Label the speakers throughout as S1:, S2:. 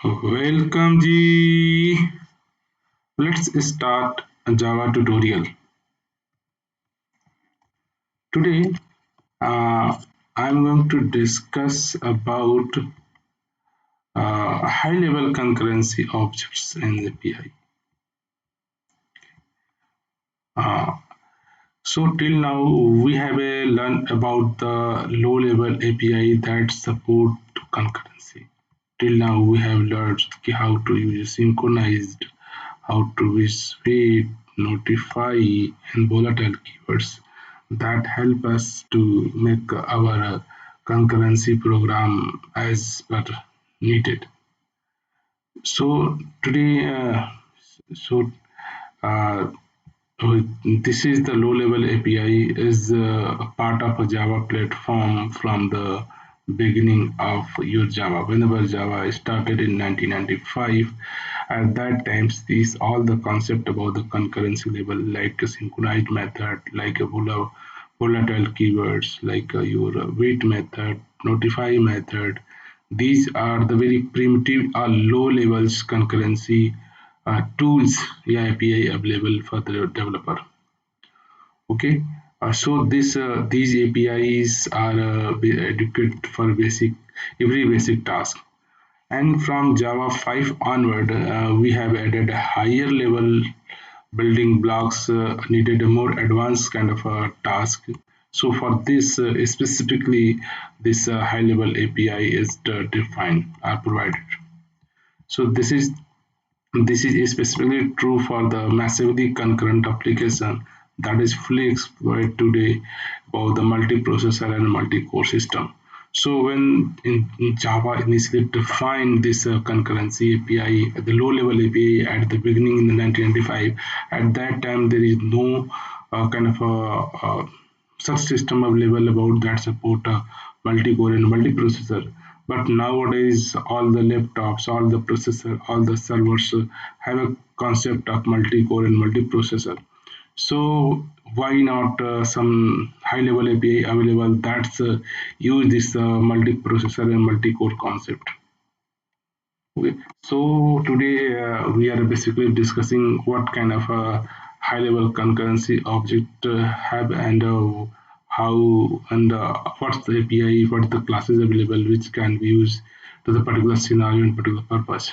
S1: Welcome Ji. Let's start a Java tutorial. Today, I'm going to discuss about high-level concurrency objects in API. Uh, so till now, we have learned about the low-level API that support concurrency. Till now, we have learned how to use synchronized, how to use wait, notify, and volatile keywords that help us to make our concurrency program as per needed. So today, so uh, this is the low-level API is a part of a Java platform from the beginning of your Java. Whenever Java started in 1995, at that time, these all the concept about the concurrency level, like a synchronized method, like a volatile keywords, like your wait method, notify method. These are the very primitive or low levels concurrency tools, yeah, API available for the developer. Okay, so these APIs are adequate for basic every basic task. And from Java 5 onward, we have added a higher level building blocks needed a more advanced kind of a task. So for this specifically, this high level API is defined or provided. So this is specifically true for the massively concurrent application that is fully exploited today about the multiprocessor and multi-core system. So when in Java initially defined this concurrency API, the low-level API at the beginning in the 1995, at that time there is no kind of such system available about that support multi-core and multiprocessor. But nowadays, all the laptops, all the processor, all the servers have a concept of multi-core and multiprocessor. So why not some high-level API available that's use this multiprocessor and multi-core concept? Okay, so today we are basically discussing what kind of a high-level concurrency object have and how and what's the API, what the classes available which can be used to the particular scenario and particular purpose.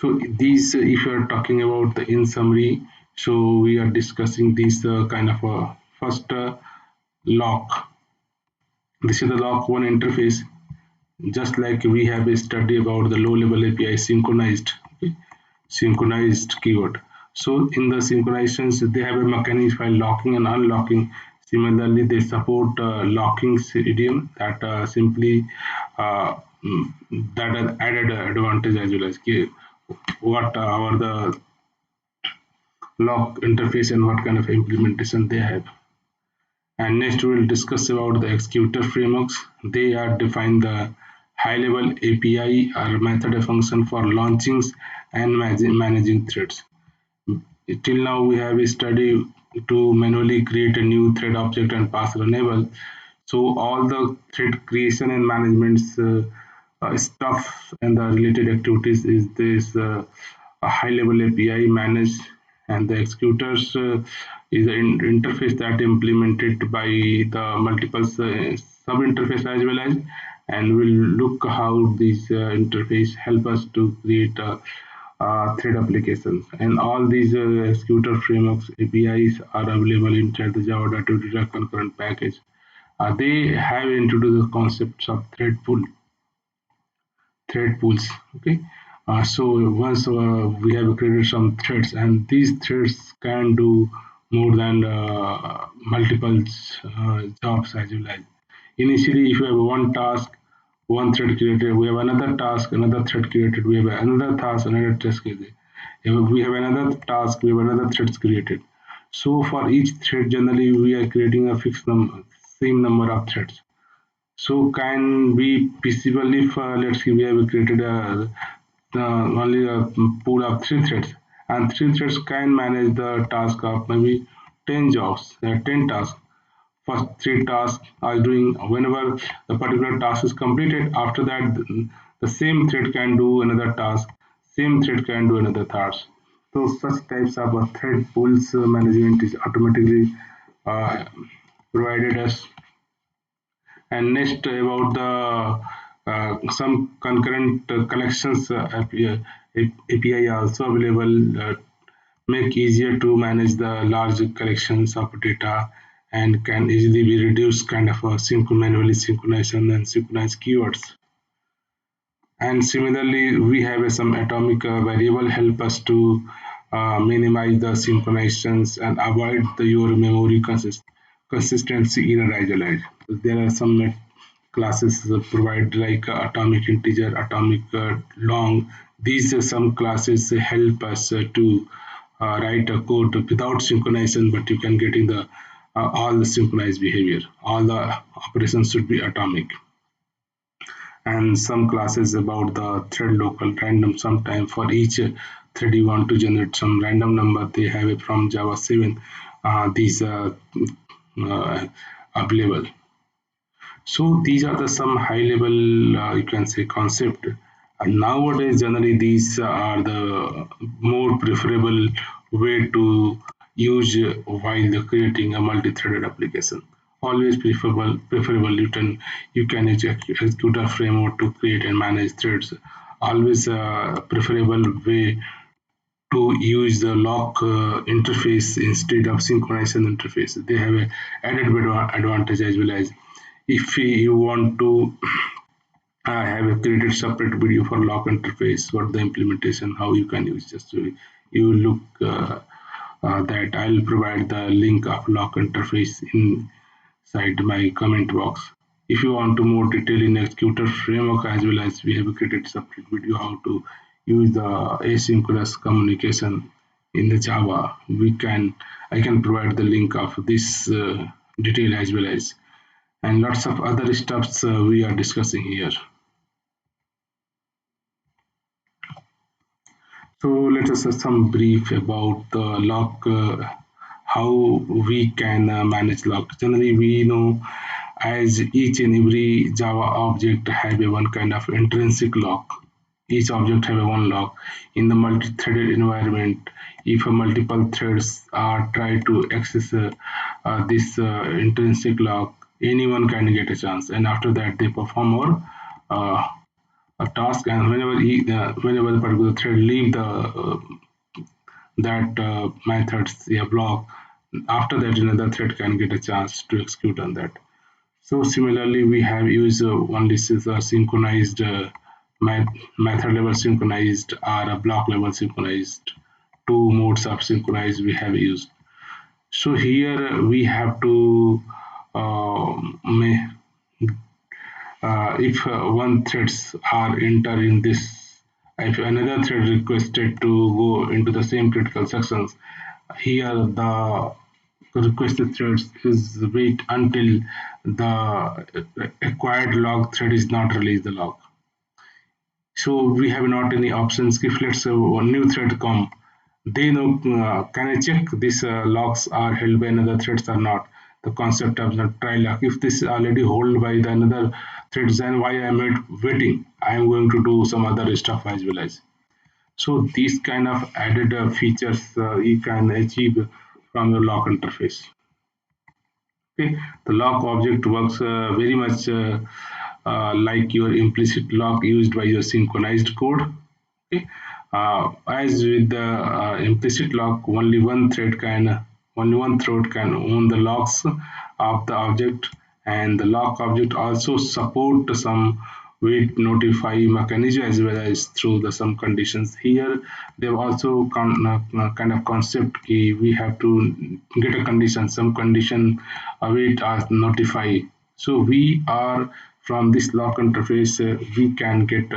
S1: So these, if you are talking about the in summary, so we are discussing these kind of first lock. This is the lock one interface. Just like we have a study about the low level API synchronized, okay, synchronized keyword. So in the synchronizations, they have a mechanism for locking and unlocking. Similarly, they support locking idiom that simply uh, mm, that are added advantage as well as what are the lock interface and what kind of implementation they have. And next we will discuss about the executor frameworks. They are define the high-level API or method or function for launching and managing threads. Till now we have studied to manually create a new thread object and pass enable. So all the thread creation and management stuff and the related activities is this a high-level API managed, and the executors is an interface that implemented by the multiple sub-interface as well as, and we'll look how these interface help us to create thread applications. And all these executor frameworks APIs are available inside the Java.Data concurrent package. They have introduced the concepts of thread pools. Okay, so once we have created some threads, and these threads can do more than multiple jobs as well as. Initially, if you have one task, one thread created, we have another task, another thread created, we have another task, another task created. If we have another task, we have another threads created. So for each thread, generally we are creating a fixed number, same number of threads. So can be feasible if let's say we have created only a pool of three threads, and three threads can manage the task of maybe 10 jobs, 10 tasks. first three tasks are doing. Whenever the particular task is completed, after that the same thread can do another task, same thread can do another task. So such types of thread pools management is automatically uh, provided us. And next about the some concurrent collections API also available, make easier to manage the large collections of data and can easily be reduced kind of manually synchronization and synchronize keywords. And similarly, we have some atomic variable help us to minimize the synchronizations and avoid your memory consistency error as well. There are some classes that provide like atomic integer, atomic long. These are some classes help us to write a code without synchronization, but you can get in the all the synchronized behavior. All the operations should be atomic. And some classes about the thread local random. Sometime for each thread you want to generate some random number, they have it from Java 7. These uh, available. So these are the some high level you can say concept. And nowadays generally these are the more preferable way to use while creating a multi-threaded application. Always preferable you can use executor framework to create and manage threads. Always preferable way to use the lock interface instead of synchronization interface. They have a added advantage as well. As if you want to I have created separate video for lock interface, what the implementation, how you can use. Just so you look that I'll provide the link of lock interface inside my comment box. If you want to more detail in executor framework as well, as we have created separate video how to use the asynchronous communication in the Java, I can provide the link of this detail as well as, and lots of other stuffs we are discussing here. So let us have some brief about the lock, how we can manage lock. Generally, we know as each and every Java object have a one kind of intrinsic lock. Each object have a one lock. In the multi-threaded environment, if multiple threads are try to access this intrinsic lock, anyone can get a chance. And after that, they perform or uh, a task, and whenever the particular thread leave the that methods a block, after that another thread can get a chance to execute on that. So similarly we have used one, this is a synchronized method level synchronized or a block level synchronized. Two modes of synchronized we have used. So here we have to uh, if one threads are enter in this, if another thread requested to go into the same critical sections, here the requested threads is wait until the acquired log thread is not released the log. So we have not any options. If let's say one new thread come, they know can I check these logs are held by another threads or not. The concept of the try lock. If this is already held by the another threads, then why I am waiting? I am going to do some other stuff as well as. So these kind of added features you can achieve from your lock interface. Okay, the lock object works very much like your implicit lock used by your synchronized code. Okay, as with the implicit lock, only one thread can own the locks of the object, and the lock object also support some wait notify mechanism as well as through the some conditions. Here they have also kind of concept key, we have to get a condition, some condition await or notify. So we are from this lock interface we can get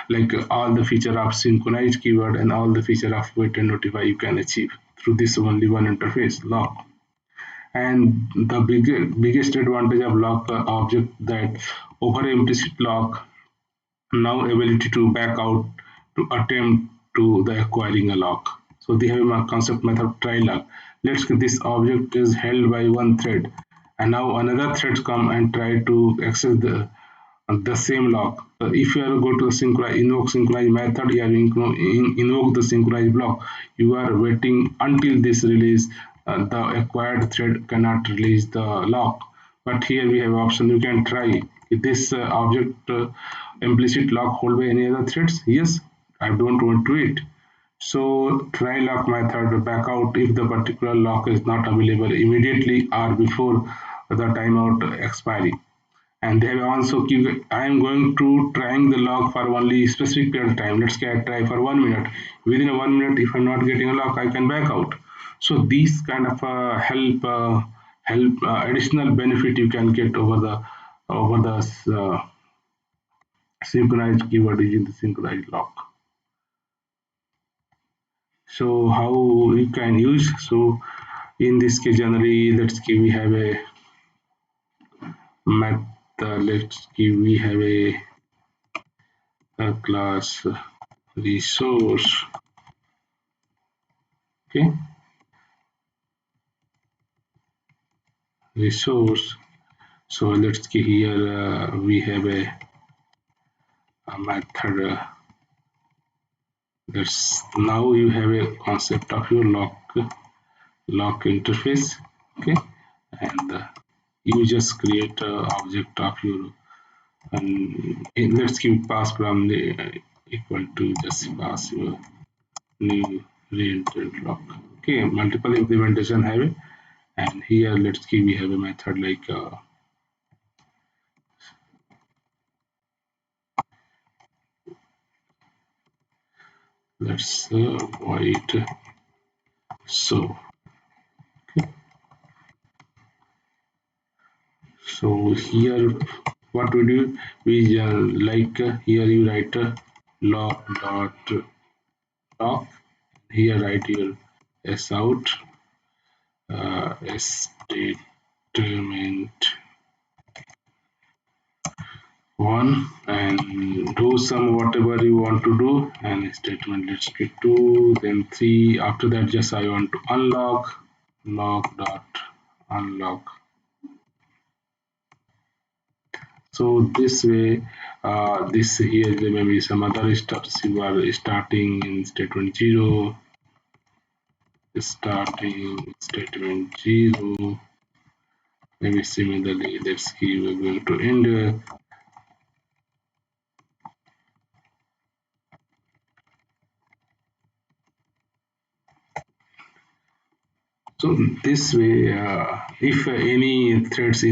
S1: like all the feature of synchronized keyword and all the feature of wait and notify you can achieve through this only one interface lock. And the biggest advantage of lock object that over implicit lock now ability to back out to attempt to the acquiring a lock. So they have a concept method try lock. Let's say this object is held by one thread and now another thread come and try to access the same lock. If you are go to the invoke synchronize method, you are invoke the synchronize block. You are waiting until this release. The acquired thread cannot release the lock. But here we have option. You can try this object implicit lock hold by any other threads. Yes, I don't want to it. So try lock method back out if the particular lock is not available immediately or before the timeout expiry. And they have also give I am going to trying the lock for only specific period of time. Let's get try for 1 minute. Within a 1 minute, if I'm not getting a lock, I can back out. So these kind of help additional benefit you can get over the synchronized keyword using the synchronized lock. So how you can use, so in this case generally let's give we have a method, let's give we have a class resource. Okay, resource. So let's give here we have a method. That's now you have a concept of your lock interface. Okay, and you just create a object of your, and let's give pass from the equal to just pass your new reentered lock. Okay, multiple implementation have it, and here let's give we have a method like let's void. So so here what we do, we like here you write lock dot lock, here write your s out statement one and do some whatever you want to do, and statement let's get two, then three. After that just I want to unlock lock dot unlock. So this way, this here there may be some other steps you are starting in statement zero, starting statement zero. Maybe similarly, let's give we're going to end. So this way, if any threads,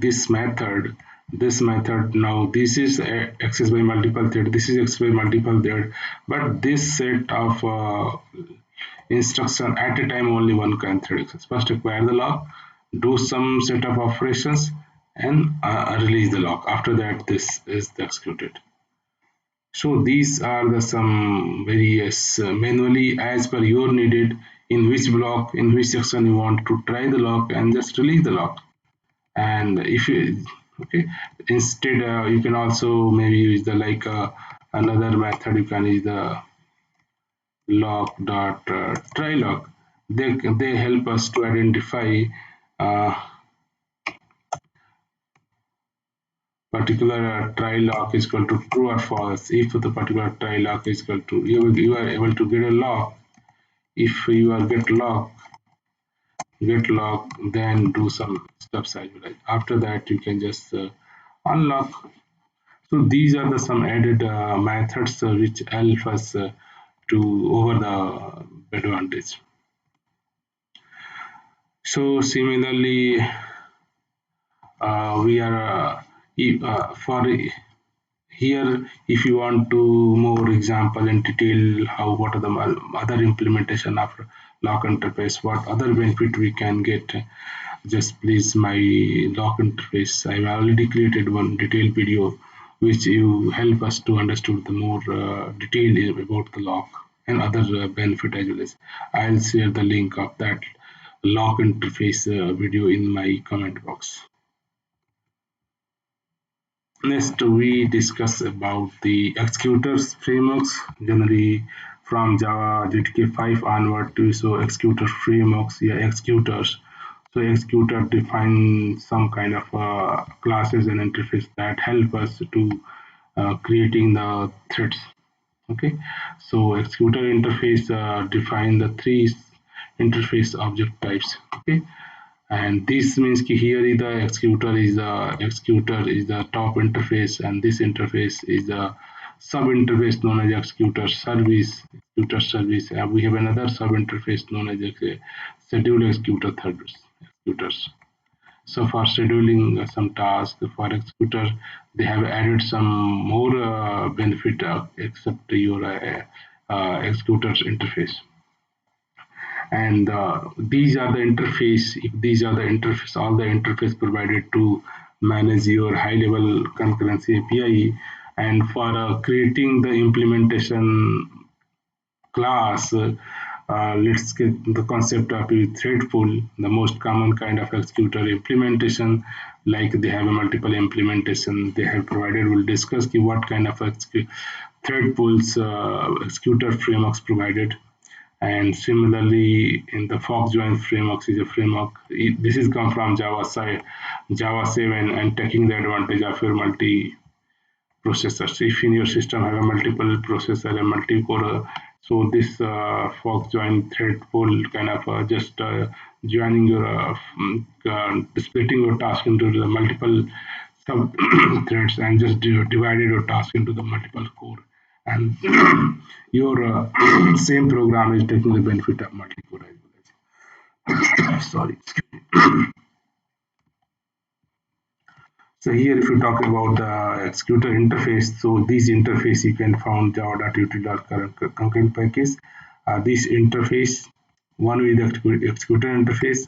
S1: this method now this is accessed by multiple thread, this is accessed by multiple thread, but this set of instruction at a time only one can thread access. First acquire the lock, do some set of operations, and release the lock. After that, this is executed. So these are the some various manually as per your needed, in which block, in which section you want to try the lock and just release the lock. And if you okay, instead you can also maybe use the like another method. You can use the lock dot try lock. They help us to identify uh, particular try lock is equal to true or false. If the particular try lock is equal to you are able to get a lock. If you are get lock, then do some steps as well. After that, you can just unlock. So these are the some added methods which help us to over the advantage. So similarly, we are for here, if you want to more example and detail how what are the other implementation of lock interface, what other benefit we can get, just please my lock interface. I've already created one detailed video which you help us to understand the more detail about the lock and other benefit as well. As I'll share the link of that lock interface video in my comment box. Next, we discuss about the executors frameworks. Generally, from Java JDK 5 onward to so executor frameworks, yeah, executors. So executor defines some kind of classes and interface that help us to creating the threads. Okay, so executor interface define the three interface object types. Okay, and this means ki here is the executor is the top interface, and this interface is the sub interface known as executor service. We have another sub interface known as schedule executors. So for scheduling some tasks for executor, they have added some more benefit except your executor's interface. And these are the interface. If these are the interface, all the interface provided to manage your high-level concurrency API. And for creating the implementation class, let's get the concept of a thread pool, the most common kind of executor implementation. Like they have a multiple implementation they have provided. We'll discuss what kind of thread pools executor frameworks provided. And similarly, in the Fox join frameworks is a framework. This is come from Java side, Java 7, and taking the advantage of your multi processors. If in your system have a multiple processor and multi-core, so this Fox join thread pool kind of just joining your splitting your task into the multiple sub threads and just divided your task into the multiple core, and your same program is taking the benefit of multi-core as well as sorry. So here, if you talk about the executor interface, so this interface you can found java.util.concurrent package. This interface, one with the executor interface,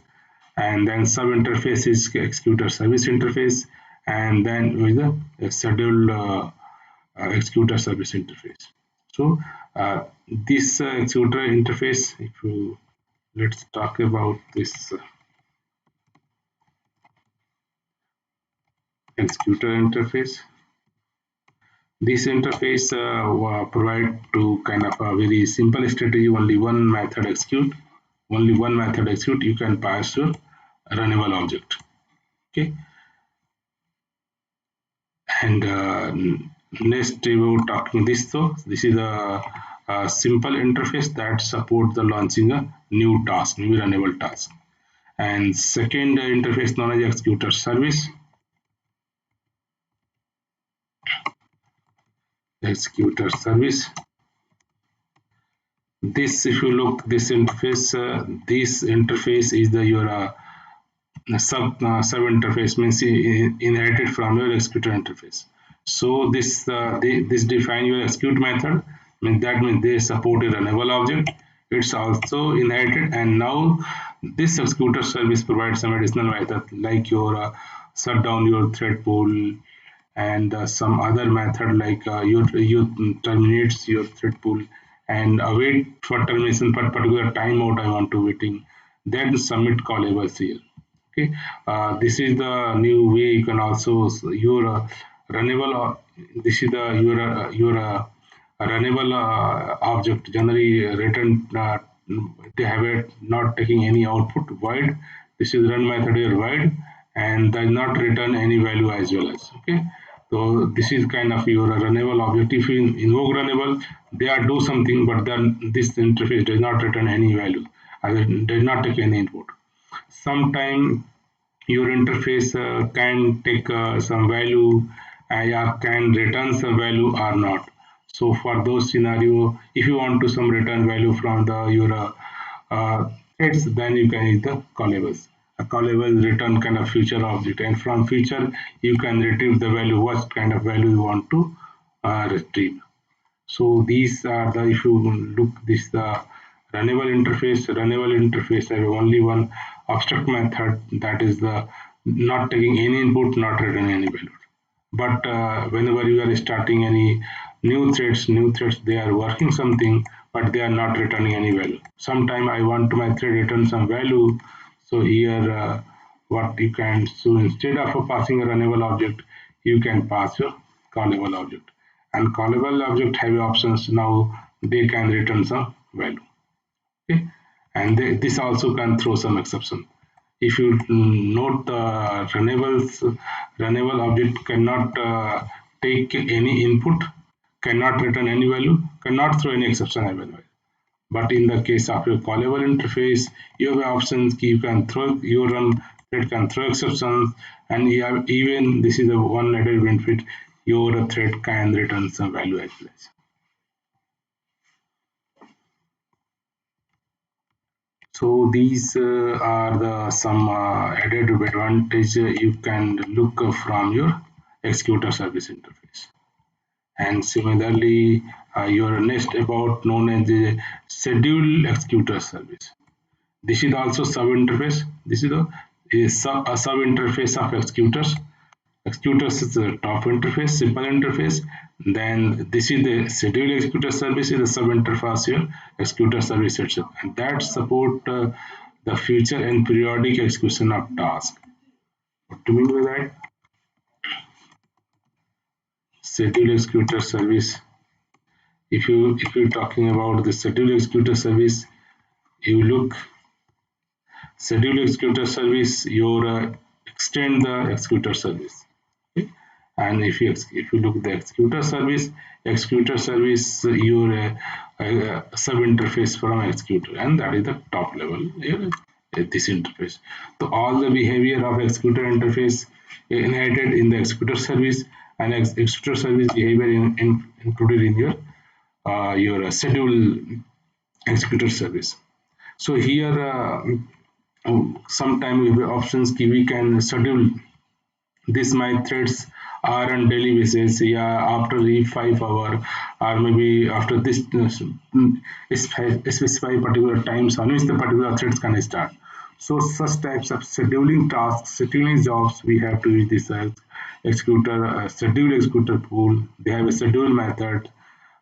S1: and then sub interface is executor service interface, and then with the scheduled executor service interface. So this executor interface, if you let's talk about this executor interface. This interface provide to kind of a very simple strategy. Only one method execute. Only one method execute. You can pass your runnable object. Okay. And next we will talking this. So this is a simple interface that supports the launching a new task, new runnable task. And second interface known as executor service. Executor service. This, if you look, this interface is the your sub interface, means inherited from your executor interface. So this define your execute method. That means they support a runnable object. It's also inherited, and now this executor service provides some additional method like your shut down your thread pool, and some other method like you terminates your thread pool and await for termination for particular timeout I want to waiting, then submit callables here. Okay, this is the new way you can also your runnable. This is the your runnable object generally written. They have it not taking any output void. This is run method here void, and does not return any value as well as. Okay, so this is kind of your runnable object. If you invoke runnable, they are do something, but then this interface does not return any value, as it does not take any input. Sometime your interface can take some value, can return some value or not. So for those scenario, if you want to some return value from the your threads, then you can use the callables. A callable return kind of future object, and from future you can retrieve the value, what kind of value you want to retrieve. So these are the, if you look this the runnable interface. Runnable interface have only one abstract method, that is the not taking any input, not returning any value. But whenever you are starting any new threads they are working something, but they are not returning any value. Sometime I want to my thread return some value. So here what you can, so instead of passing a runnable object, you can pass your callable object, and callable object have options. Now they can return some value. Okay, and this also can throw some exception. if you note the runnable object cannot take any input, cannot return any value, cannot throw any exception available. But in the case of your callable interface, you have options. You can throw your run thread can throw exceptions, and you have even this is the one added benefit. Your thread can return some value as well. So these are the some added advantage you can look from your executor service interface. And similarly, your next about known as the schedule executor service. This is also sub interface. This is a sub interface of executors. Executors is the top interface, simple interface. Then this is the schedule executor service is the sub interface here, executor service itself, and that support the future and periodic execution of tasks. What do you mean by that? Schedule executor service. If you're talking about the schedule executor service, you look schedule executor service, you extend the executor service. Okay? And if you look at the executor service your sub interface from executor, and that is the top level this interface. So all the behavior of executor interface inherited in the executor service, and executor service behavior included in your schedule executor service. So here sometime we have options we can schedule these my threads are on daily basis, yeah, after the 5 hour or maybe after this specify particular times on which the particular threads can start. So such types of scheduling tasks, scheduling jobs, we have to use this executor schedule executor pool. They have a schedule method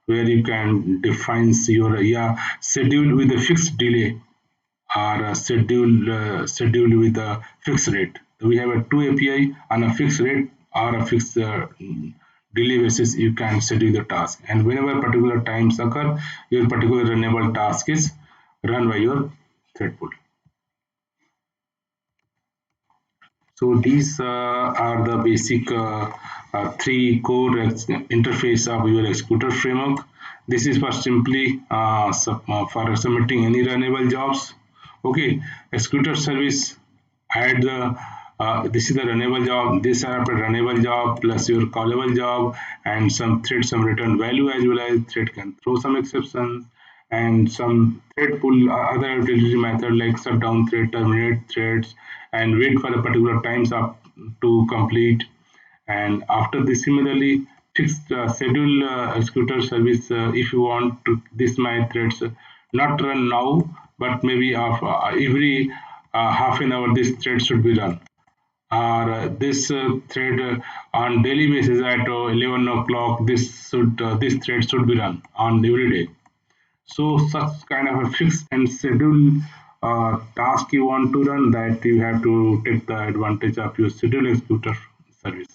S1: where you can define your schedule with a fixed delay or schedule with a fixed rate. We have a two API on a fixed rate or a fixed delay basis. You can schedule the task, and whenever particular times occur, your particular runnable task is run by your thread pool. So these are the basic three core interface of your executor framework. This is for simply for submitting any runnable jobs. Okay, executor service add the this is the runnable job. This are a runnable job plus your callable job and some thread, some return value as well as thread can throw some exceptions and some thread pull other utility method like shutdown thread, terminate threads, and wait for a particular times up to complete. And after this, similarly, fixed schedule executor service. If you want to this my threads not run now, but maybe of every half an hour this thread should be run. Or this thread on daily basis at 11 o'clock this thread should be run on every day. So such kind of a fixed and schedule task you want to run, that you have to take the advantage of your schedule executor service.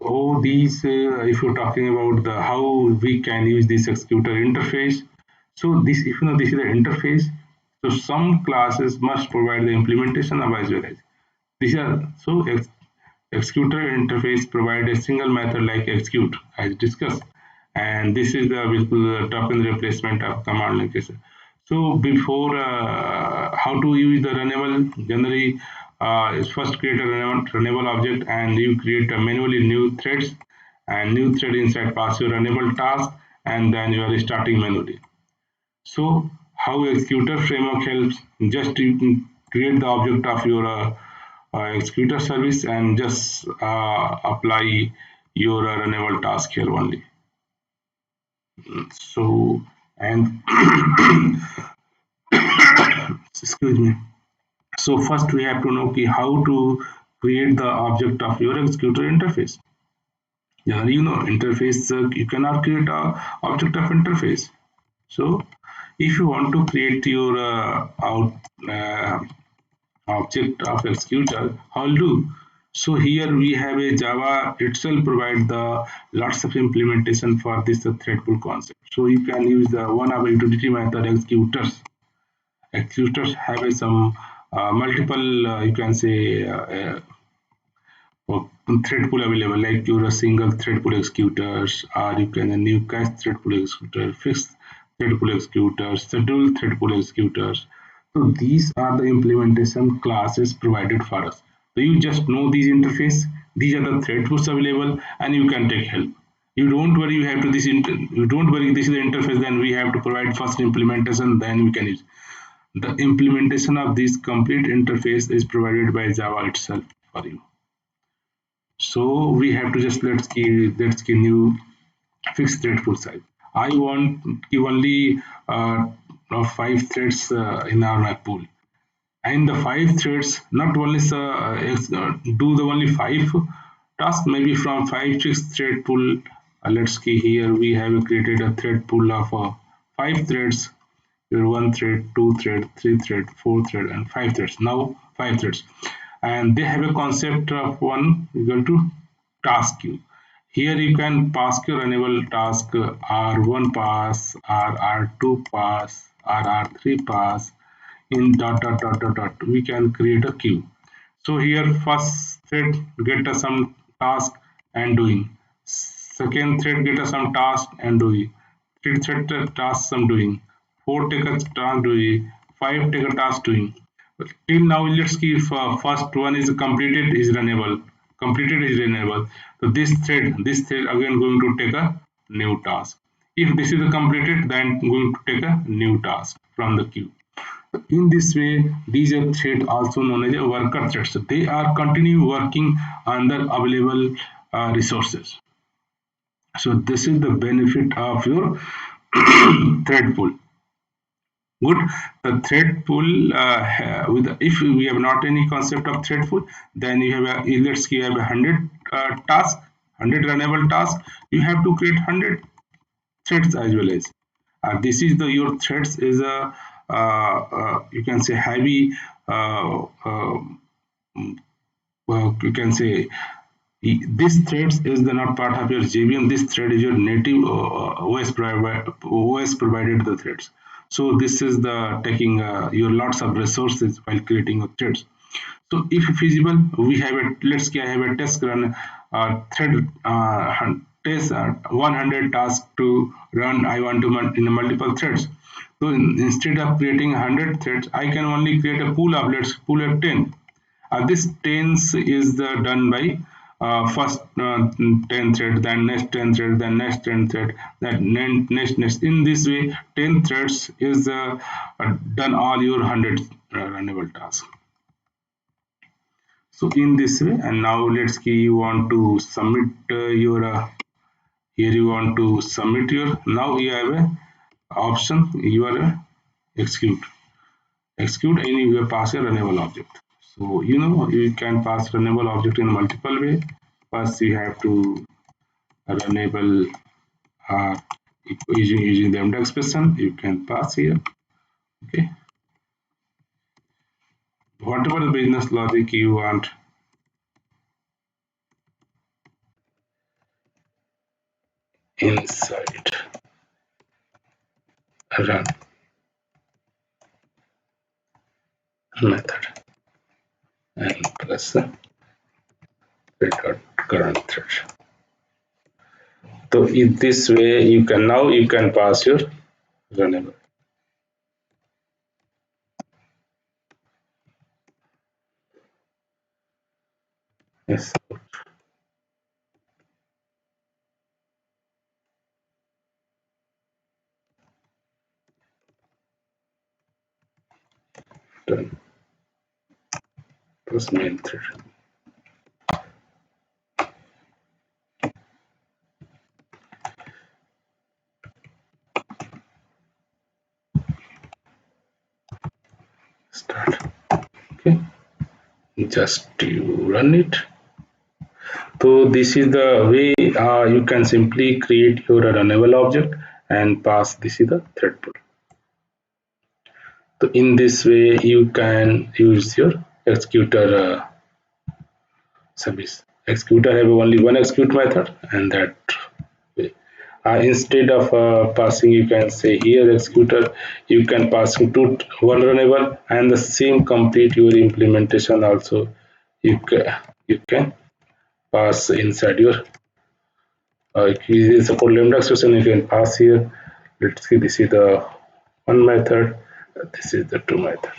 S1: So these, if you're talking about the how we can use this executor interface. So this, if you know, this is the interface. So some classes must provide the implementation of as well as these are so executor interface provide a single method like execute as discussed, and this is the visible token replacement of command linkage. So before how to use the runnable, generally is first create a runnable object and you create a manually new threads, and new thread inside pass your runnable task, and then you are starting manually. So how executor framework helps, just you can create the object of your executor service and just apply your runnable task here only. So and excuse me. So first we have to know how to create the object of your executor interface. Yeah, you know interface you cannot create a object of interface. So if you want to create your uh, object of executor, how do? So here we have a Java itself provide the lots of implementation for this thread pool concept. So you can use the one of utility method executors, Executors have some multiple, you can say, thread pool available, like your single thread pool executors, or you can a new cache thread pool executor, fixed thread pool executors, schedule thread pool executors. So these are the implementation classes provided for us. So you just know these interface, these are the thread pools available, and you can take help. You don't worry, you have to you don't worry, this is the interface, then we have to provide first implementation, then we can use. The implementation of this complete interface is provided by Java itself for you. So we have to just let's give new fixed thread pool size. I want to give only five threads in our pool, and the five threads not only do the only five tasks, maybe from five six thread pool. Let's see, here we have created a thread pool of five threads. Here one thread, two thread, three thread, four thread, and five threads. Now five threads, and they have a concept of one equal to task queue. Here you can pass your enable task R1 pass, R2 pass, R3 pass in dot dot dot dot dot. We can create a queue. So here first thread get us some task and doing. Second thread get us some task and doing. Third thread task some doing. Four take a task doing. Five take a task doing. Till now, let's give first one is completed is runnable. Completed is runnable. So this thread again going to take a new task. If this is completed, then going to take a new task from the queue. In this way, these are threads also known as worker threads. They are continue working on the available resources. So this is the benefit of your thread pool. Good. The thread pool with if we have not any concept of thread pool, then you have let's say you have 100 tasks, 100 runnable tasks. You have to create 100 threads as well as. This is the your threads is a you can say heavy you can say this threads is the not part of your JVM. This thread is your native OS provided the threads. So this is the taking your lots of resources while creating your threads. So if feasible, we have a let's say I have a test run thread test 100 tasks to run. I want to in multiple threads. So instead of creating 100 threads, I can only create a pool of let's pool of 10. This 10 is done by first 10 thread, then next 10 thread, then next 10 thread, then next. In this way, 10 threads is done all your 100 runnable tasks. So in this way, and now let's say you want to submit your here you want to submit your now you have a option you are execute and you pass a runnable object. So you know you can pass runnable object in multiple way. First you have to runnable uh, using the lambda expression you can pass here. Okay, whatever the business logic you want. Inside run method and press the record current thread. So in this way you can now you can pass your runnable. Yes, done. Press main thread. Start. Okay, just you run it. So this is the way you can simply create your runnable object and pass. This is the thread pool. So in this way you can use your executor service. Executor have only one execute method and that way. Instead of passing, you can say here executor, you can pass to one runnable and the same complete your implementation also. You can pass inside your support lambda expression. You can pass here. Let's see, this is the one method, this is the two method.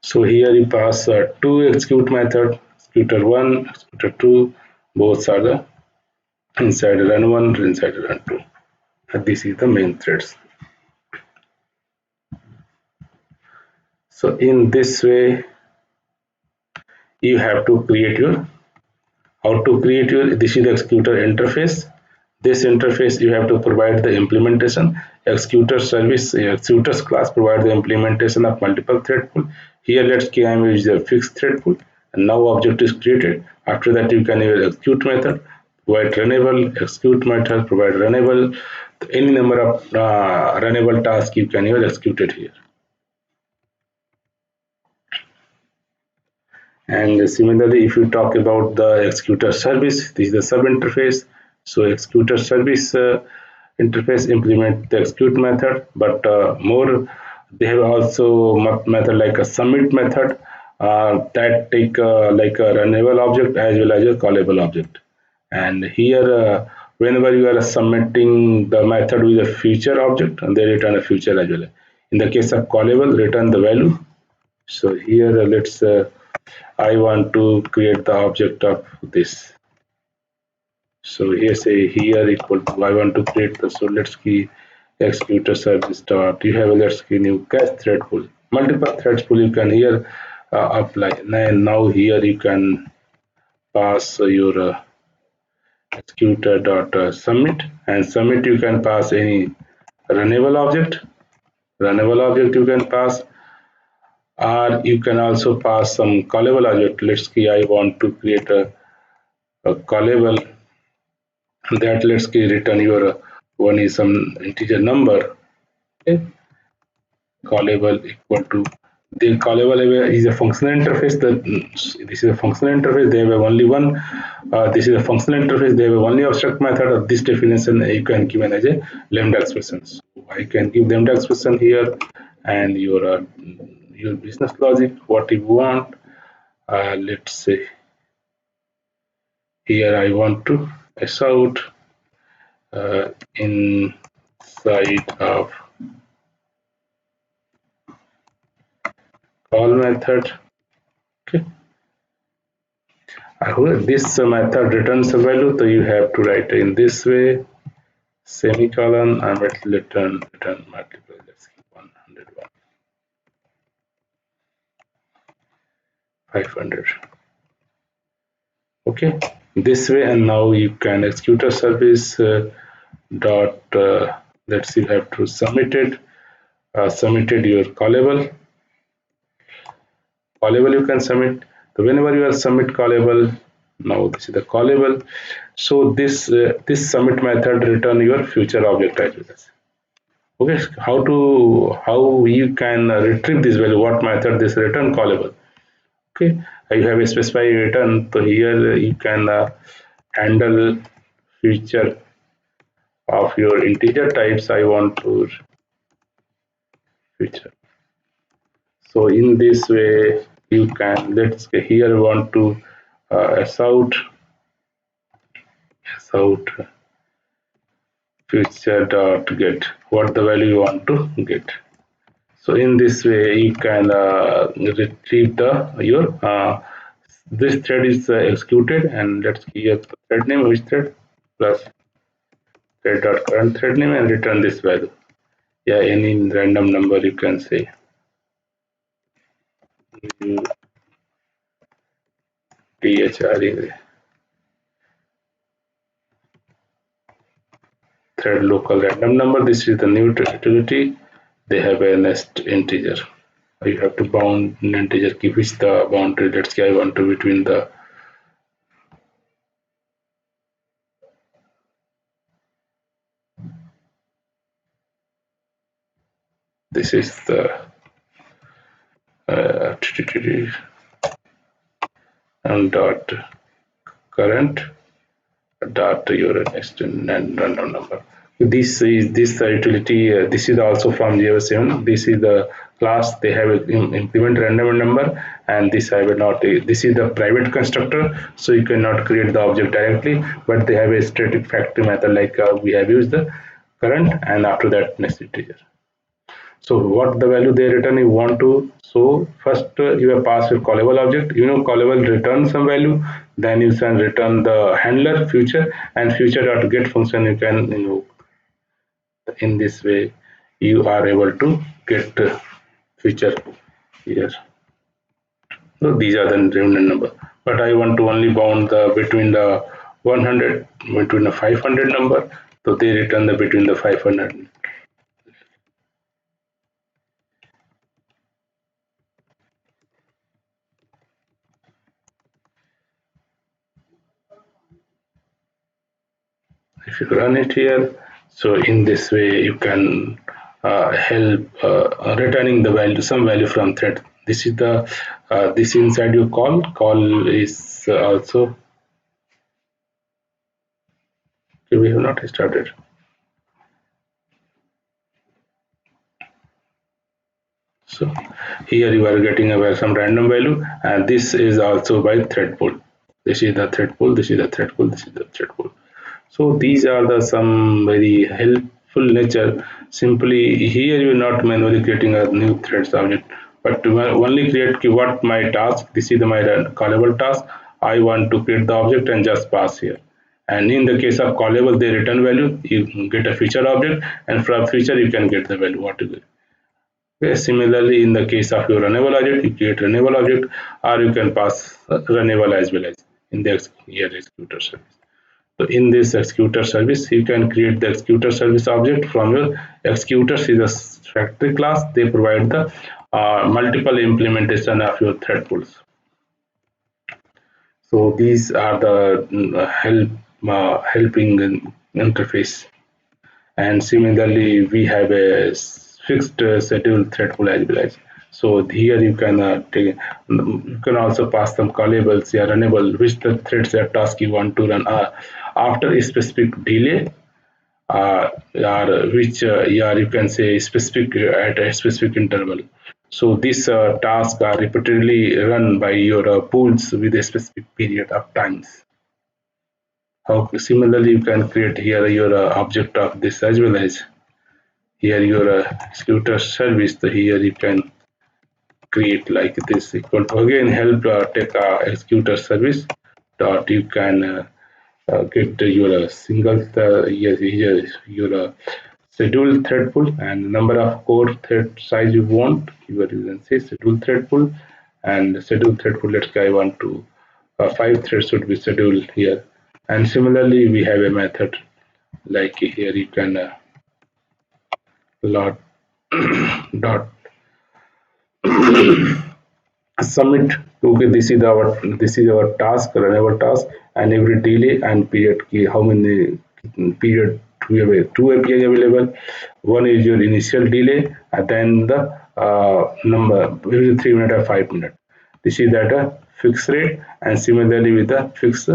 S1: So here you pass two execute method, executor one, executor two, both are the inside run one, inside run two. And this is the main threads. So in this way, you have to create your how to create your this is the executor interface. This interface you have to provide the implementation. Executor service executors class provide the implementation of multiple thread pool. Here let's say I am using a fixed thread pool, and now object is created. After that you can use execute method, provide runnable, execute method, provide runnable. Any number of runnable tasks you can use executed here. And similarly, if you talk about the executor service, this is the sub interface. So executor service interface implement the execute method, but more they have also method like a submit method that take like a runnable object as well as a callable object. And here, whenever you are submitting the method with a future object, and they return a future as well. In the case of callable, return the value. So here, let's I want to create the object of this. So here say here equal to I want to create the, so let's key executor service dot. You have a let's key new cache thread pool. Multiple threads pool you can here apply. And now here you can pass your executor dot submit, and submit you can pass any runnable object. Runnable object you can pass, or you can also pass some callable object. Let's say I want to create a callable that let's say return your one is some integer number. Okay, callable equal to the callable is a functional interface. This is a functional interface. They have only one. This is a functional interface. They have only abstract method of this definition. You can give as a lambda expression. So I can give lambda expression here, and your business logic what you want. Let's say here I want to shout inside of call method. Okay, this method returns a value, so you have to write in this way, semicolon, and return multiple. Let's see, 101, 500. Okay, this way, and now you can execute a service dot. Let's see, you have to submit it. Submitted your callable. Callable you can submit. So whenever you are submit callable, now this is the callable. So this submit method return your future object as well as. Okay, how you can retrieve this value? What method this return callable? Okay, you have a specified return. So here you can handle future of your integer types. I want to future. So in this way you can let's say here want to shout out future dot get what the value you want to get. So in this way you can retrieve the your this thread is executed, and let's give the thread name which thread plus thread dot current thread name and return this value. Yeah, any random number you can say. THRE thread local random number. This is the new utility. They have a nest integer. You have to bound an integer key which the boundary. Let's say I want to between the this is the uh, and dot current dot your next and random number. This utility. This is also from Java 7. This is the class they have implement random number, and this I will not. This is the private constructor, so you cannot create the object directly, but they have a static factory method like we have used the current, and after that next integer. So what the value they return you want to. So first you have pass your callable object. Callable return some value. Then you can return the handler future, and future dot get function you can in this way you are able to get future here. So these are the remnant number. But I want to only bound the between the 100 between the 500 number. So they return the between the 500. If you run it here, so in this way you can help returning the value, some value from thread. This is the this inside your call is also okay, we have not started. So here you are getting some random value, and this is also by thread pool. This is the thread pool, this is the thread pool, this is the thread pool. So these are the some very helpful nature. Simply here you are not manually creating a new threads object, but to only create what my task. This is my callable task. I want to create the object and just pass here. And in the case of callable, they return value. You get a feature object, and from feature you can get the value what you get. Okay, similarly, in the case of your runnable object, you create runnable object, or you can pass runnable as well as in the here executor service. So in this executor service, you can create the executor service object from your executors is a factory class. They provide the multiple implementation of your thread pools. So these are the helping interface. And similarly, we have a fixed schedule thread pool as well as. So here you can you can also pass some callables, yeah, runnable, which the threads or task you want to run after a specific delay, or which yeah, you can say specific at a specific interval. So these tasks are repeatedly run by your pools with a specific period of times. How similarly you can create here your object of this as well as here your executor service. So here you can create like this equal to again help take executor service dot you can get your single here your schedule thread pool and number of core thread size you want. You can say schedule thread pool and schedule thread pool. Let's say I want to 5 threads should be scheduled here. And similarly, we have a method like here you can lot dot submit to okay, this is our task runnable task, and every delay and period key how many period we have two API available. One is your initial delay, and then the number maybe 3 minutes or 5 minutes. This is at a fixed rate, and similarly with the fixed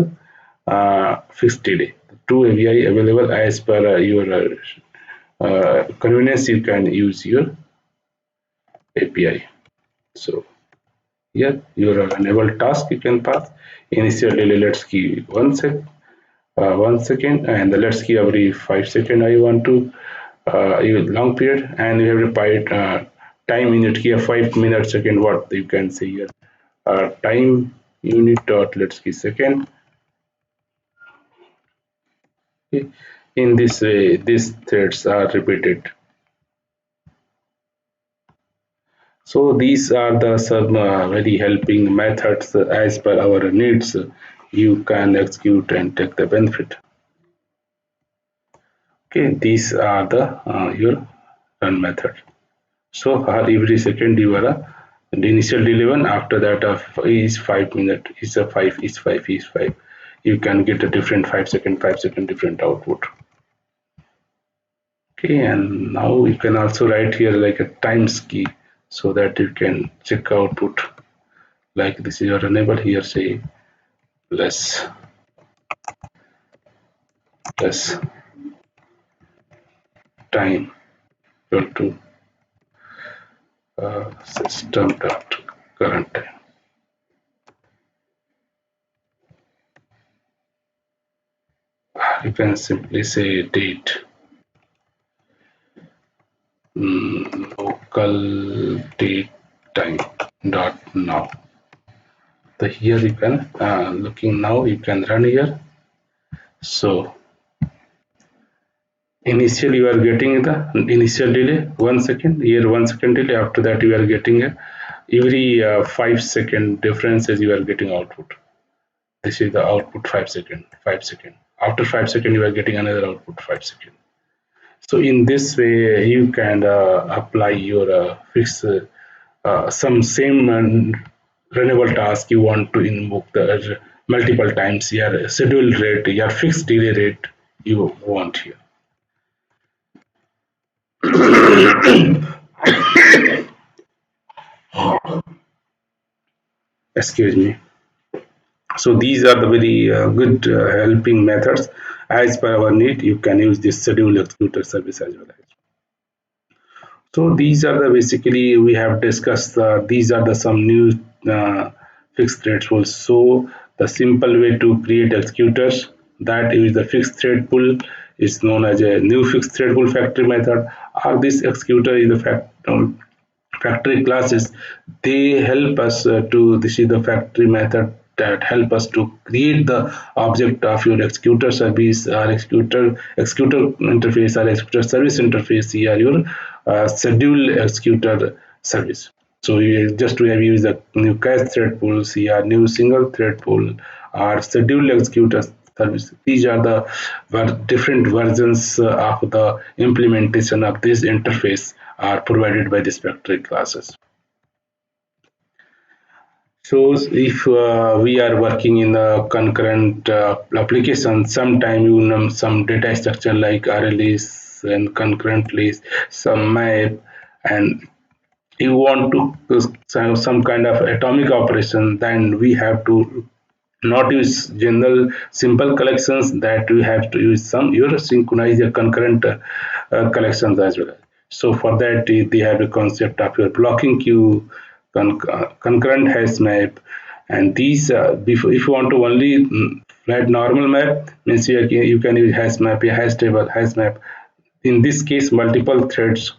S1: delay. Two API available as per your convenience. You can use your API. So here, your enable task you can pass. Initial delay, let's key 1 second, and let's key every 5 seconds. I want to use long period, and you have to buy time unit key 5 minutes second. What you can see here, time unit dot let's key second. Okay. In this way, these threads are repeated. So these are the some very helping methods as per our needs. You can execute and take the benefit. Okay, these are the your run method. So every second you are the initial delay one. After that is 5 minutes. Is a five. Is five. Is five. You can get a different 5 second, 5 second different output. Okay, and now you can also write here like a times key so that you can check output. Like this is your enable here say less plus time equal to system dot current time. You can simply say date local date time dot now. So here you can looking now you can run here. So initially you are getting the initial delay 1 second, here 1 second delay. After that you are getting a every 5 second differences you are getting output. This is the output 5 second, 5 second. After 5 second you are getting another output 5 second. So in this way you can apply your fix some same runnable task you want to invoke the multiple times your schedule rate, your fixed delay rate you want here. Excuse me. So these are the very good helping methods. As per our need, you can use this schedule executor service as well. So these are the basically we have discussed. These are the some new fixed thread rules. So the simple way to create executors that is the fixed thread pool is known as a new fixed thread pool factory method. Or this executor is the factory classes. They help us to this is the factory method that help us to create the object of your executor service or executor interface or executor service interface here your schedule executor service. So you just we have used the new cache thread pools here, new single thread pool or schedule executor service. These are the different versions of the implementation of this interface are provided by these factory classes. So if we are working in a concurrent application, sometime you know some data structure like RLEs and concurrently some map, and you want to have some kind of atomic operation, then we have to not use general simple collections, that we have to use some your synchronize your concurrent collections as well. So for that they have a concept of your blocking queue, concurrent hash map, and these if you want to only write normal map means you can use hash map, a hash table, hash map. In this case multiple threads,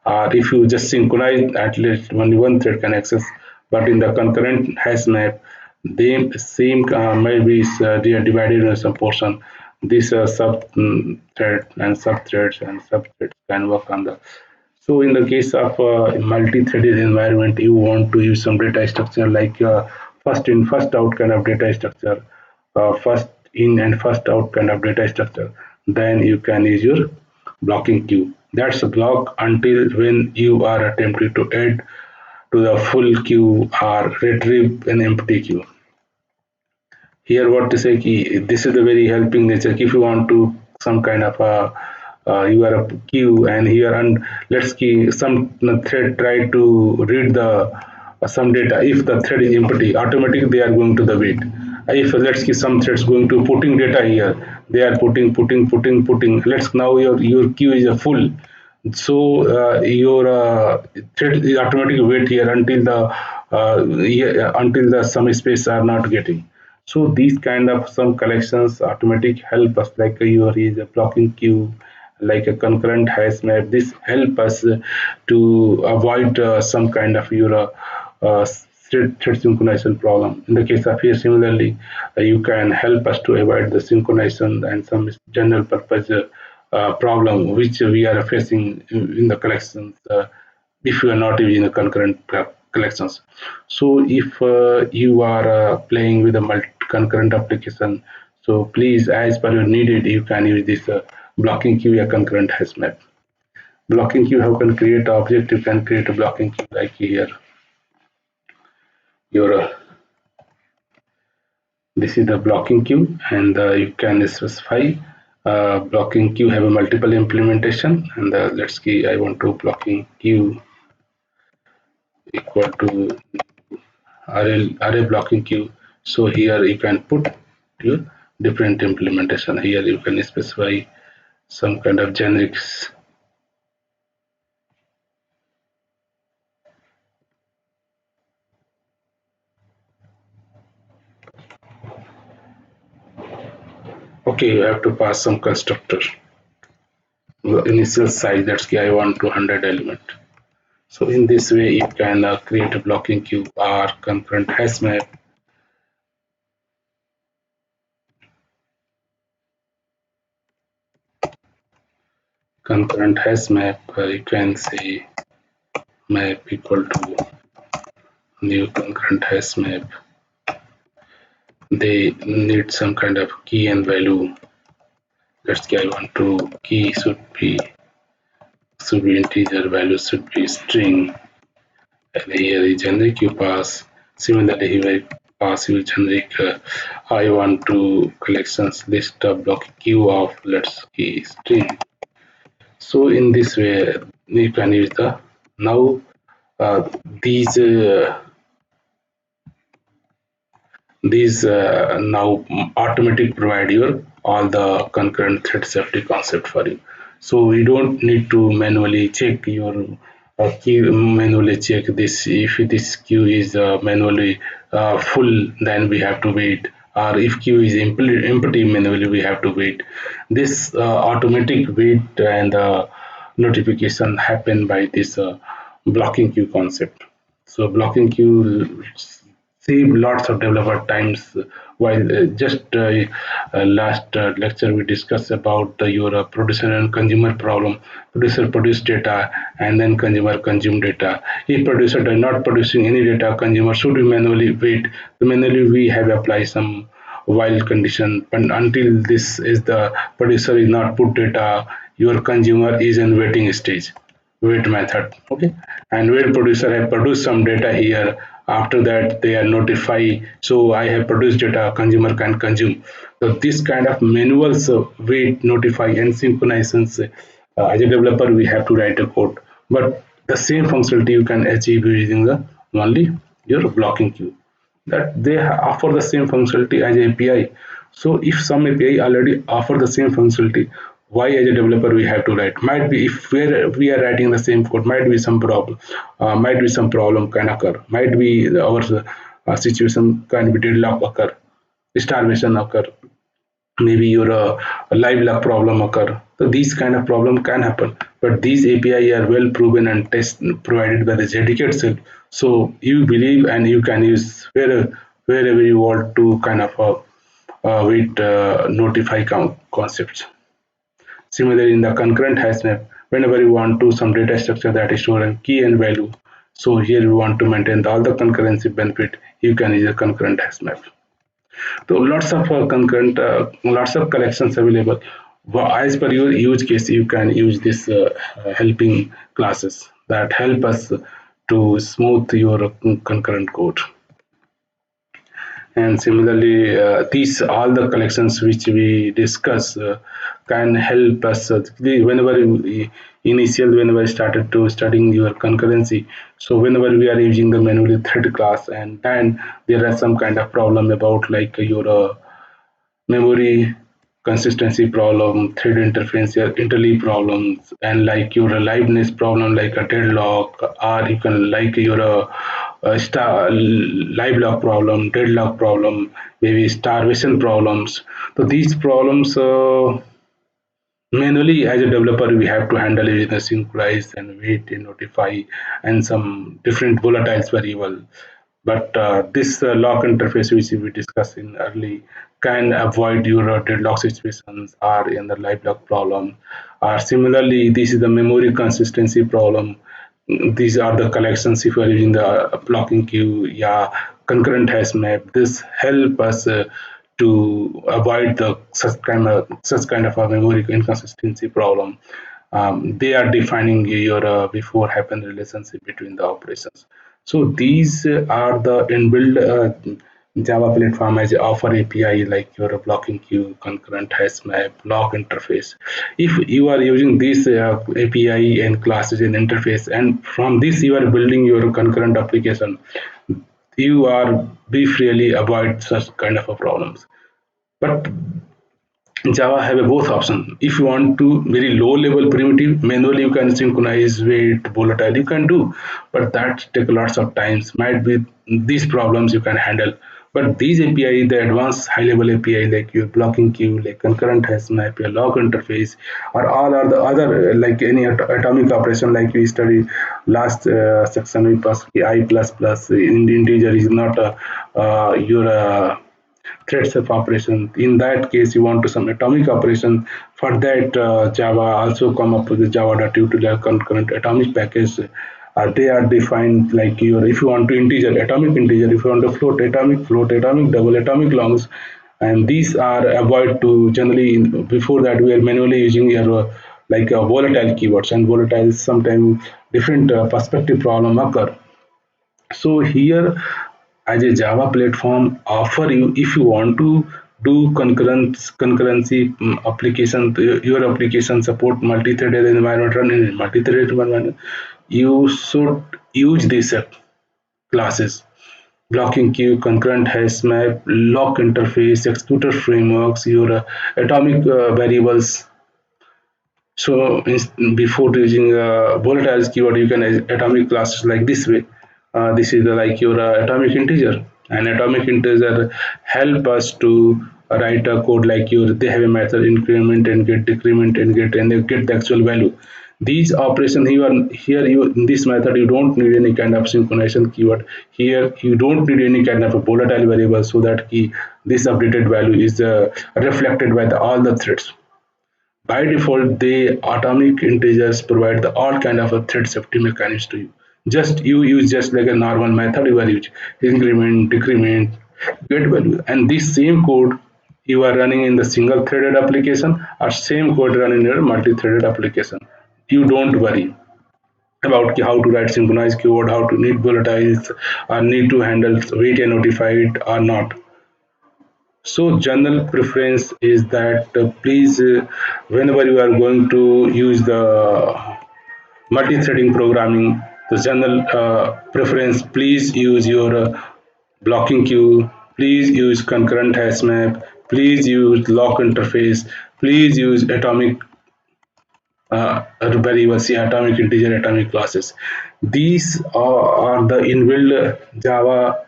S1: if you just synchronize at least only one thread can access, but in the concurrent hash map they same maybe they are divided in some portion. This sub thread and subthreads can work on the. So in the case of multi-threaded environment, you want to use some data structure like first in first out kind of data structure, first in and first out kind of data structure. Then you can use your blocking queue. That's a block until when you are attempting to add to the full queue or retrieve an empty queue. Here what to say key, this is the very helping nature. If you want to some kind of a you are a queue and here and let's key some thread try to read the some data. If the thread is empty, automatically they are going to the wait. If let's see some threads going to putting data here, they are putting. Let's now your queue is a full, so your thread is automatically wait here until the until the some space are not getting. So these kind of some collections automatic help us like your is a blocking queue, like a concurrent hash map. This help us to avoid some kind of your thread synchronization problem. In the case of here, similarly, you can help us to avoid the synchronization and some general purpose problem which we are facing in the collections if you are not using a concurrent collections. So if you are playing with a concurrent application, so please as per your needed you can use this blocking queue or concurrent hash map. Blocking queue, how can create object, you can create a blocking queue like here your this is the blocking queue, and you can specify blocking queue have a multiple implementation, and let's see I want to blocking queue equal to array blocking queue. So here you can put your different implementation. Here you can specify some kind of generics. Okay, you have to pass some constructor. The initial size, that's key, I want 200 element. So in this way, you can create a blocking queue or concurrent hash map. Concurrent hash map, you can say map equal to new concurrent hash map. They need some kind of key and value. Let's say I want to key should be integer, value should be string, and here is generic you pass. Similarly, here I pass you generic. I want to collections list of block queue of let's key string. So in this way, you can use the now uh, these now automatic provide your all the concurrent thread safety concept for you. So you don't need to manually check your queue, manually check this. If this queue is manually full, then we have to wait. Or if queue is empty manually, we have to wait. This automatic wait and notification happen by this blocking queue concept. So blocking queue save lots of developer times while just last lecture we discussed about your producer and consumer problem. Producer produce data and then consumer consume data. If producer does not producing any data, consumer should manually wait. Manually we have apply some while condition, but until this is the producer is not put data, your consumer is in waiting stage, wait method. Okay, and wait producer have produced some data here. After that they are notify, so I have produced data, consumer can consume. So this kind of manuals wait, notify and synchronizations, as a developer we have to write a code, but the same functionality you can achieve using the only your blocking queue, that they offer the same functionality as API. So if some API already offer the same functionality, why as a developer we have to write? Might be if we are writing the same code, might be some problem can occur. Might be our situation can be deadlock occur, starvation occur, maybe your live log problem occur. So these kind of problem can happen, but these API are well proven and test provided by the JDK itself. So you believe and you can use wherever you want to kind of wait notify concepts. Similarly, in the concurrent hash map, whenever you want to some data structure that is stored in key and value. So here we want to maintain all the concurrency benefit. You can use a concurrent hash map. So lots of concurrent, lots of collections available. As per your use case, you can use this helping classes that help us to smooth your concurrent code. And similarly, these all the collections which we discuss can help us whenever whenever I started to studying your concurrency. So whenever we are using the manually thread class, and then there are some kind of problem about like your memory consistency problem, thread interference, interleave problems, and like your liveness problem, like a deadlock, or you can like your live log problem, deadlock problem, maybe starvation problems. So these problems manually as a developer we have to handle it in a synchronize and wait and notify and some different volatile variable. But this lock interface which we discussed in early can avoid your deadlock situations or in the live lock problem. Or similarly, this is the memory consistency problem. These are the collections if you are using the blocking queue, yeah, concurrent hash map. This help us to avoid the such kind of a memory inconsistency problem. They are defining your before happen relationship between the operations. So these are the inbuilt Java platform as offer API like your blocking queue, concurrent hash map, lock interface. If you are using this API and classes and interface, and from this you are building your concurrent application, you are be freely avoid such kind of a problems. But Java have a both option. If you want to very low level primitive, manually you can synchronize weight, volatile you can do, but that take lots of times. Might be these problems you can handle. But these API, the advanced high level API like your blocking queue, like concurrent hash map, your log interface, or all are the other like any atomic operation like we studied last section we passed I plus plus in the integer is not your threads of operation. In that case, you want to some atomic operation. For that, Java also come up with the Java.util concurrent atomic package. They are defined like your if you want to integer, atomic integer, if you want to float, atomic double, atomic longs, and these are avoid to generally before that we are manually using your like volatile keywords and volatile sometimes different perspective problem occur. So here as a Java platform offer you if you want to do concurrency application your application support multi-threaded environment run in multi-threaded environment you should use these classes blocking queue concurrent hash map lock interface executor frameworks your atomic variables so before using volatile keyword, you can atomic classes like this way. This is like your atomic integer. And atomic integer help us to write a code like your. They have a method increment and get, decrement and they get the actual value. These operations here you in this method you don't need any kind of synchronization keyword. Here you don't need any kind of a volatile variable so that key this updated value is reflected by all the threads. By default, the atomic integers provide the all kind of a thread safety mechanisms to you. Just you use just like a normal method you are using increment, decrement, get value, and this same code you are running in the single threaded application or same code running in your multi-threaded application. You don't worry about how to write synchronized code, how to need volatiles, or need to handle wait and notified or not. So general preference is that please whenever you are going to use the multi-threading programming, the general preference please use your blocking queue, please use concurrent hash map, please use lock interface, please use atomic variables, atomic integer, atomic classes. These are the inbuilt Java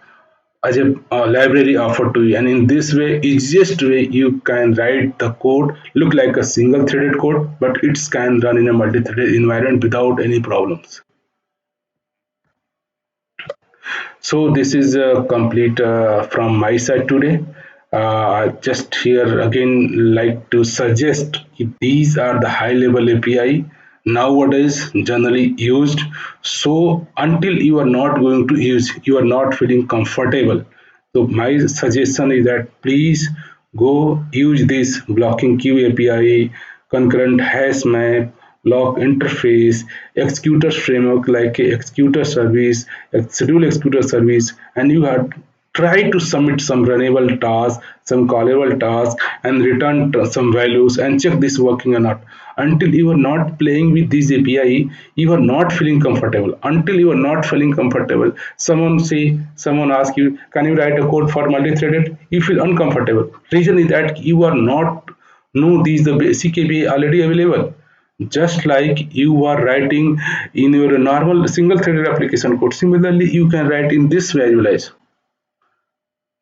S1: as a library offered to you, and in this way easiest way you can write the code look like a single threaded code but it can run in a multi-threaded environment without any problems. So this is complete from my side today. Just here again like to suggest these are the high level API nowadays generally used. So until you are not going to use, you are not feeling comfortable. So my suggestion is that please go use this blocking queue API, concurrent hash map, log interface, executor framework like a executor service, schedule executor service, and you have try to submit some runnable task, some callable task, and return some values and check this working or not. Until you are not playing with this API, you are not feeling comfortable. Until you are not feeling comfortable, someone asks you, can you write a code for multi-threaded? You feel uncomfortable. Reason is that you are not know these the basic API already available just like you are writing in your normal single threaded application code. Similarly, you can write in this visualize.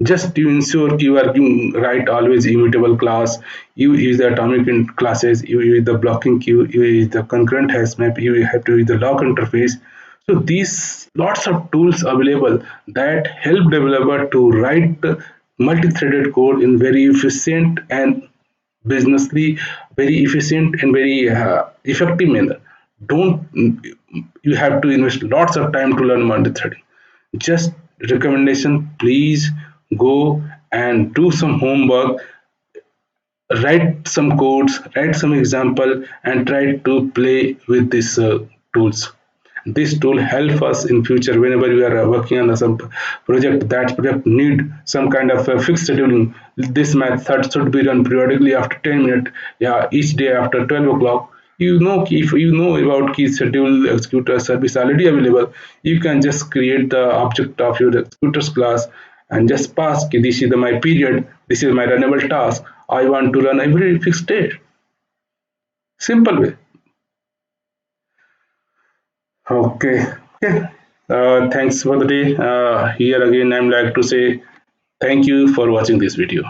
S1: Just to ensure you are write always immutable class, you use the atomic classes, you use the blocking queue, you use the concurrent hash map, you have to use the log interface. So these lots of tools available that help developer to write multi-threaded code in very efficient and businessly very efficient and very effective manner. Don't you have to invest lots of time to learn multi-threading. Just recommendation, please go and do some homework, write some codes, write some example, and try to play with these tools. This tool help us in future whenever we are working on some project. That project need some kind of fixed scheduling. This method should be run periodically after 10 minutes. Yeah, each day after 12 o'clock. You know, if you know about key schedule executor service already available, you can just create the object of your executors class and just pass this is my period, this is my runnable task, I want to run every fixed date. Simple way. Okay. Okay. Thanks for the day. Here again, I'm like to say thank you for watching this video.